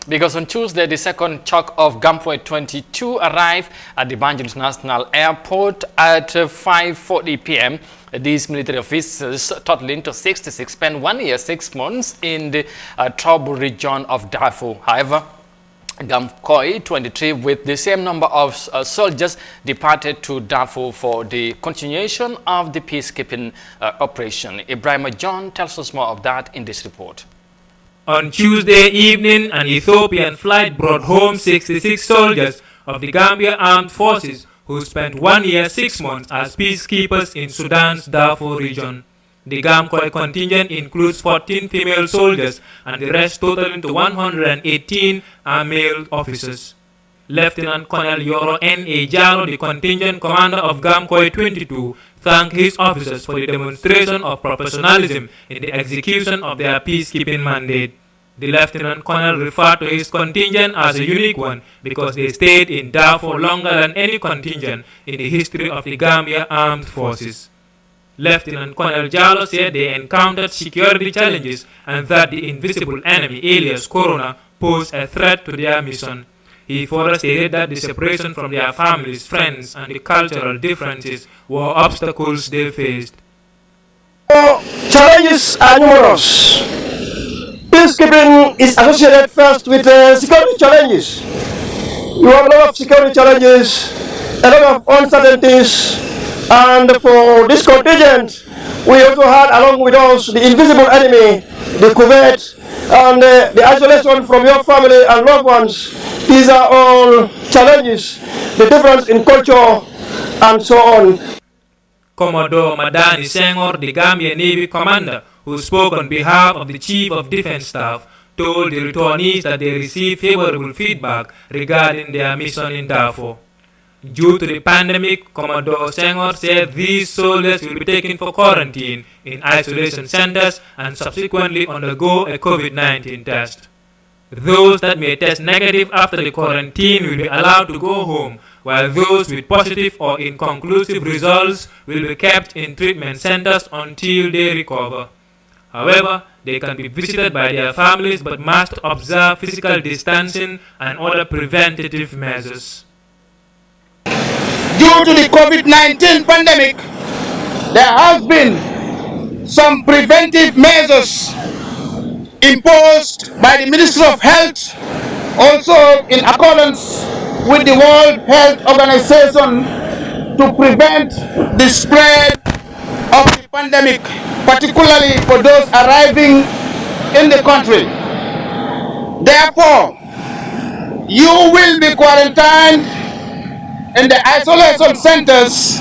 Because on Tuesday, the second chunk of Gamcoy 22 arrived at the Banjul International Airport at 5:40 p.m. These military officers, totaling to 66, spent 1 year, 6 months in the troubled region of Darfur. However, Gamcoy 23 with the same number of soldiers departed to Darfur for the continuation of the peacekeeping operation. Ibrahim John tells us more of that in this report. On Tuesday evening, an Ethiopian flight brought home 66 soldiers of the Gambia Armed Forces who spent 1 year, 6 months as peacekeepers in Sudan's Darfur region. The Gamcoy contingent includes 14 female soldiers and the rest totaling to 118 are male officers. Lieutenant Colonel Yoro N.A. Jallo, the contingent commander of Gamcoy 22, thanked his officers for the demonstration of professionalism in the execution of their peacekeeping mandate. The Lieutenant Colonel referred to his contingent as a unique one because they stayed in Darfur longer than any contingent in the history of the Gambia Armed Forces. Lieutenant Colonel Jallo said they encountered security challenges and that the invisible enemy, alias Corona, posed a threat to their mission. He further stated that the separation from their families, friends, and the cultural differences were obstacles they faced. Challenges are numerous. Peacekeeping is associated first with security challenges. You have a lot of security challenges, a lot of uncertainties, and for this contingent, we also had along with us the invisible enemy, the covert, and the isolation from your family and loved ones. These are all challenges, the difference in culture, and so on. Commodore Madani Senghor, the Gambian Navy commander, who spoke on behalf of the Chief of Defense Staff, told the returnees that they received favorable feedback regarding their mission in Darfur. Due to the pandemic, Commodore Senghor said these soldiers will be taken for quarantine in isolation centers and subsequently undergo a COVID-19 test. Those that may test negative after the quarantine will be allowed to go home, while those with positive or inconclusive results will be kept in treatment centers until they recover. However, they can be visited by their families but must observe physical distancing and other preventative measures. Due to the COVID-19 pandemic, there has been some preventive measures imposed by the Ministry of Health, also in accordance with the World Health Organization, to prevent the spread of the pandemic, particularly for those arriving in the country. Therefore, you will be quarantined in the isolation centers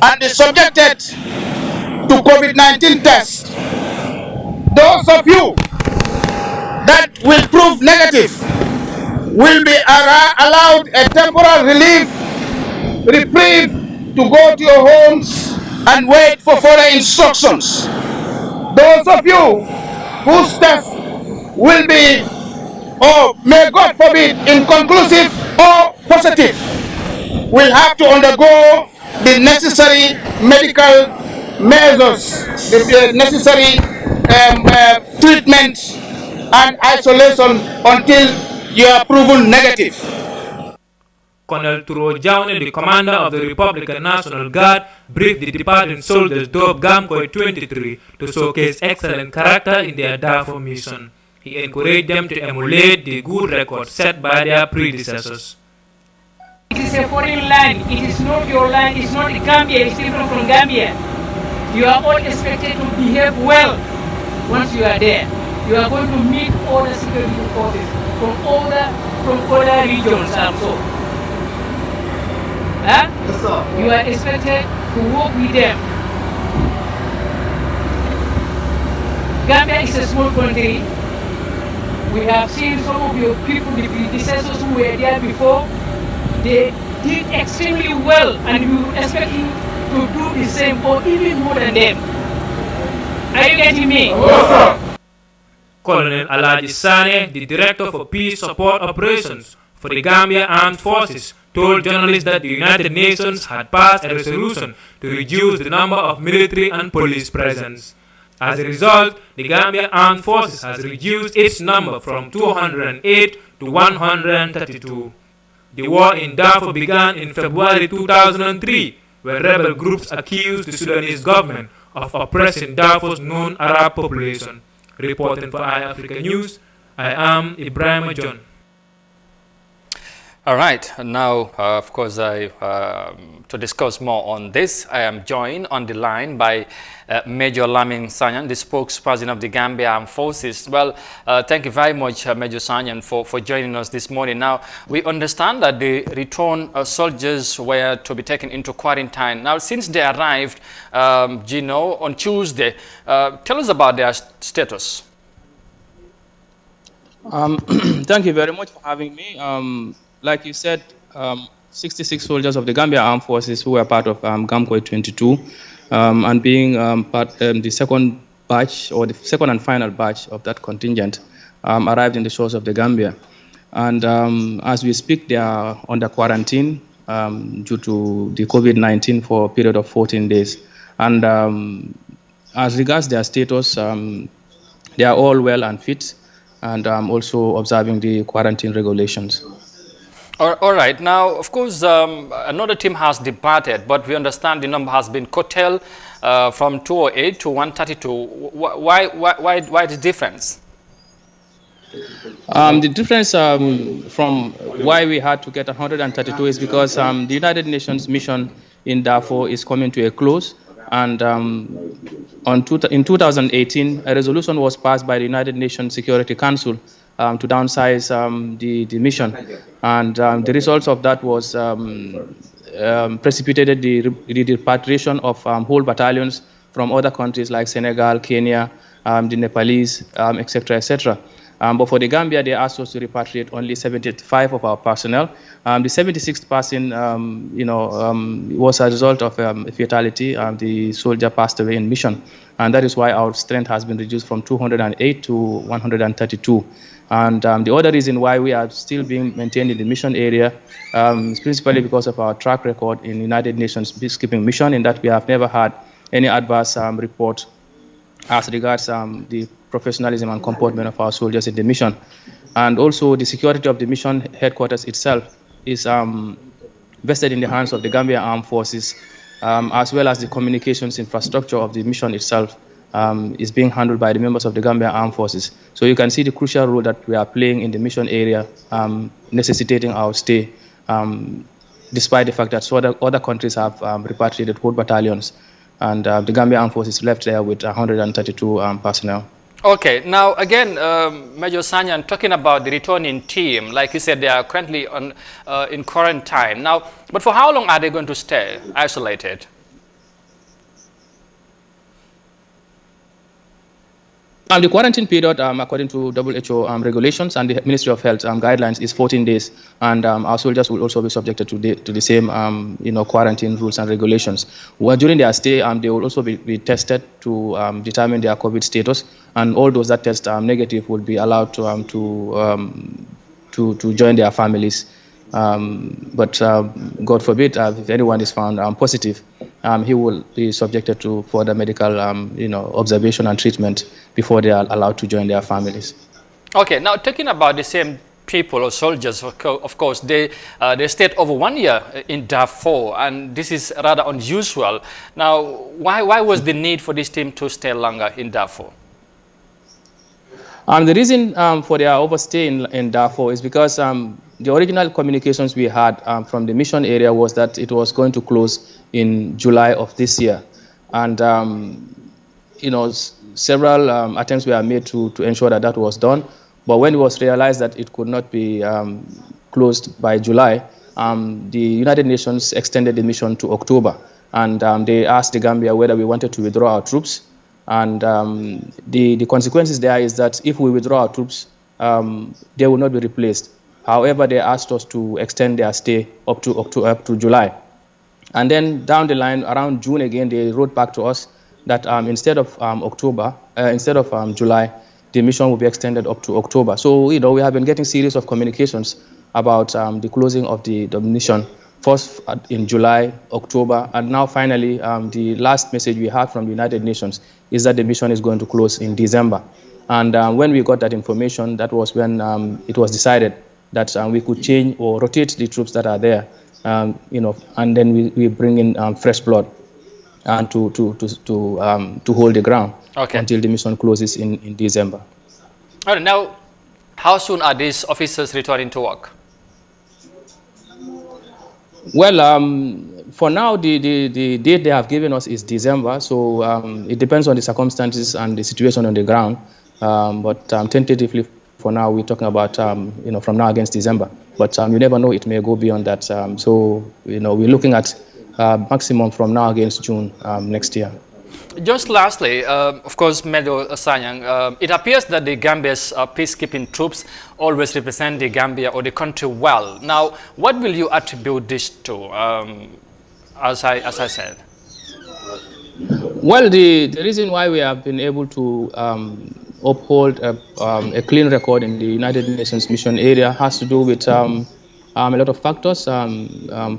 and be subjected to COVID-19 tests. Those of you that will prove negative will be allowed a temporary reprieve to go to your homes and wait for further instructions. Those of you whose test will be, or may God forbid, inconclusive or positive, will have to undergo the necessary medical measures, the necessary treatment and isolation until you are proven negative. Colonel Turo Jaune, the commander of the Republican National Guard, briefed the departing soldiers dubbed Gamcoy 23 to showcase excellent character in their Darfur mission. He encouraged them to emulate the good record set by their predecessors. It is a foreign land, it is not your land, it's not Gambia, it's different from Gambia. You are all expected to behave well once you are there. You are going to meet all the security forces from other regions also. Huh? Yes, sir. You are expected to work with them. Gambia is a small country. We have seen some of your people, the predecessors who were there before. They did extremely well, and we were expecting to do the same or even more than them. Are you getting me? Yes, sir. Colonel Alaji Sane, the Director for Peace Support Operations for the Gambia Armed Forces, told journalists that the United Nations had passed a resolution to reduce the number of military and police presence. As a result, the Gambia Armed Forces has reduced its number from 208 to 132. The war in Darfur began in February 2003, where rebel groups accused the Sudanese government of oppressing Darfur's non-Arab population. Reporting for Eyeafrica News, I am Ibrahim John. All right, now, of course, to discuss more on this, I am joined on the line by Major Lamin Sanyan, the spokesperson of the Gambia Armed Forces. Well, thank you very much, Major Sanyan, for joining us this morning. Now, we understand that the return soldiers were to be taken into quarantine. Now, since they arrived, Gino, on Tuesday, tell us about their status. Thank you very much for having me. Like you said, 66 soldiers of the Gambia Armed Forces who were part of Gamcoy 22 and being the second batch or the second and final batch of that contingent arrived in the shores of the Gambia. And as we speak, they are under quarantine due to the COVID-19 for a period of 14 days. And as regards their status, they are all well and fit and also observing the quarantine regulations. All right. Now, of course, another team has departed, but we understand the number has been curtailed from 208 to 132. Why the difference? The difference from why we had to get 132 is because the United Nations mission in Darfur is coming to a close. And in 2018, a resolution was passed by the United Nations Security Council to downsize the mission. And the results of that was precipitated the repatriation of whole battalions from other countries like Senegal, Kenya, the Nepalese, etc., etc. But for the Gambia, they asked us to repatriate only 75 of our personnel. The 76th person, was a result of a fatality. The soldier passed away in mission. And that is why our strength has been reduced from 208 to 132. And the other reason why we are still being maintained in the mission area is principally because of our track record in United Nations peacekeeping mission, in that we have never had any adverse report as regards the professionalism and comportment of our soldiers in the mission. And also the security of the mission headquarters itself is vested in the hands of the Gambia Armed Forces, as well as the communications infrastructure of the mission itself is being handled by the members of the Gambia Armed Forces. So you can see the crucial role that we are playing in the mission area, necessitating our stay, despite the fact that other countries have repatriated whole battalions, and the Gambia Armed Forces left there with 132 personnel. Okay, now again, Major Sanyan, talking about the returning team, like you said, they are currently in quarantine. Now, but for how long are they going to stay isolated? The quarantine period, according to WHO regulations and the Ministry of Health guidelines, is 14 days, and our soldiers will also be subjected to the same, quarantine rules and regulations. Well, during their stay, they will also be tested to determine their COVID status, and all those that test negative will be allowed to join their families. But God forbid, if anyone is found positive, he will be subjected to further medical, observation and treatment before they are allowed to join their families. Okay, now talking about the same people or soldiers, of course, they stayed over 1 year in Darfur, and this is rather unusual. Now, why was the need for this team to stay longer in Darfur? The reason for their overstay in Darfur is because the original communications we had from the mission area was that it was going to close in July of this year. And, several attempts were made to ensure that was done. But when it was realized that it could not be closed by July, the United Nations extended the mission to October. And they asked the Gambia whether we wanted to withdraw our troops. And the consequences there is that if we withdraw our troops, they will not be replaced. However, they asked us to extend their stay up to July. And then down the line, around June again, they wrote back to us that instead of July, the mission will be extended up to October. So, we have been getting series of communications about the closing of the mission first in July, October, and now finally the last message we had from the United Nations is that the mission is going to close in December. And when we got that information, that was when it was decided that we could change or rotate the troops that are there, and then we bring in fresh blood and to hold the ground until the mission closes in December. All right, now, how soon are these officers returning to work? Well, for now, the date they have given us is December, so it depends on the circumstances and the situation on the ground. But tentatively, for now, we're talking about from now against December. But you never know; it may go beyond that. So we're looking at maximum from now against June next year. Just lastly, of course, Major Sanyang, it appears that the Gambia's peacekeeping troops always represent the Gambia or the country well. Now, what will you attribute this to, as I said? Well, the reason why we have been able to uphold a clean record in the United Nations mission area has to do with a lot of factors.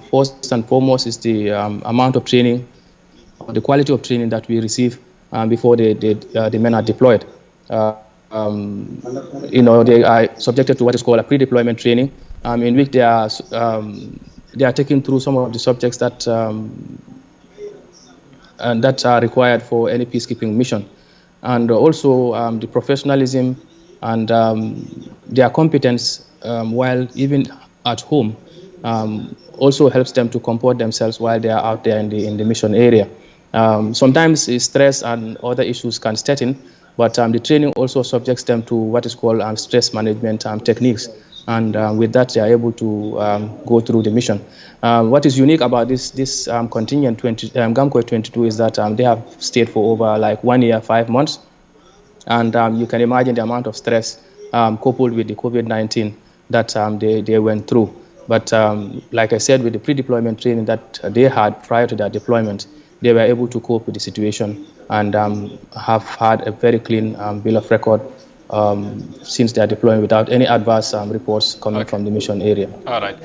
First and foremost is the amount of training, the quality of training that we receive before the men are deployed. They are subjected to what is called a pre-deployment training, in which they are taken through some of the subjects that are required for any peacekeeping mission, and also the professionalism and their competence while even at home also helps them to comport themselves while they are out there in the mission area. Sometimes stress and other issues can set in, but the training also subjects them to what is called stress management techniques, and with that they are able to go through the mission. What is unique about this contingent Gamcoy 22 is that they have stayed for over like 1 year, 5 months, and you can imagine the amount of stress coupled with the COVID-19 that they went through. But like I said, with the pre-deployment training that they had prior to their deployment, they were able to cope with the situation and have had a very clean bill of record since their deployment without any adverse reports coming from the mission area. All right.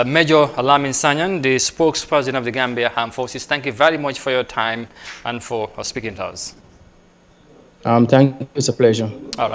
Major Lamin Sanyan, the spokesperson of the Gambia Armed Forces, thank you very much for your time and for speaking to us. Thank you. It's a pleasure. All right.